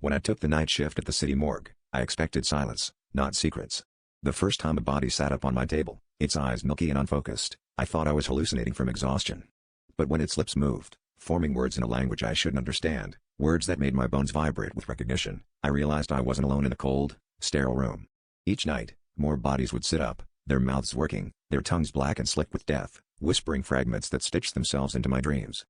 When I took the night shift at the city morgue, I expected silence, not secrets. The first time a body sat up on my table, its eyes milky and unfocused, I thought I was hallucinating from exhaustion. But when its lips moved, forming words in a language I shouldn't understand, words that made my bones vibrate with recognition, I realized I wasn't alone in a cold, sterile room. Each night, more bodies would sit up, their mouths working, their tongues black and slick with death, whispering fragments that stitched themselves into my dreams.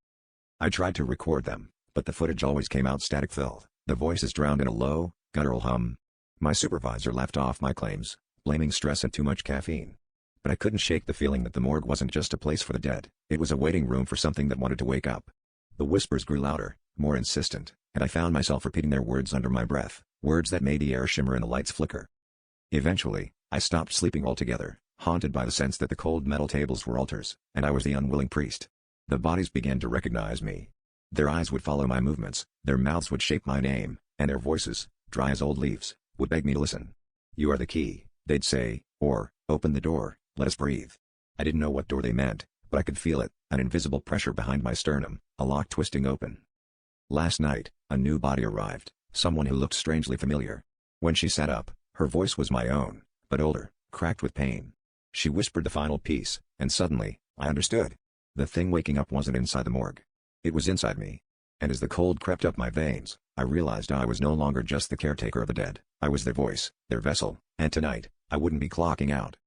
I tried to record them, but the footage always came out static-filled, the voices drowned in a low, guttural hum. My supervisor laughed off my claims, blaming stress and too much caffeine. But I couldn't shake the feeling that the morgue wasn't just a place for the dead, it was a waiting room for something that wanted to wake up. The whispers grew louder, more insistent, and I found myself repeating their words under my breath, words that made the air shimmer and the lights flicker. Eventually, I stopped sleeping altogether, haunted by the sense that the cold metal tables were altars, and I was the unwilling priest. The bodies began to recognize me. Their eyes would follow my movements, their mouths would shape my name, and their voices, dry as old leaves, would beg me to listen. "You are the key," they'd say, or, "Open the door, let us breathe." I didn't know what door they meant, but I could feel it, an invisible pressure behind my sternum, a lock twisting open. Last night, a new body arrived, someone who looked strangely familiar. When she sat up, her voice was my own, but older, cracked with pain. She whispered the final piece, and suddenly, I understood. The thing waking up wasn't inside the morgue. It was inside me. And as the cold crept up my veins, I realized I was no longer just the caretaker of the dead, I was their voice, their vessel, and tonight, I wouldn't be clocking out.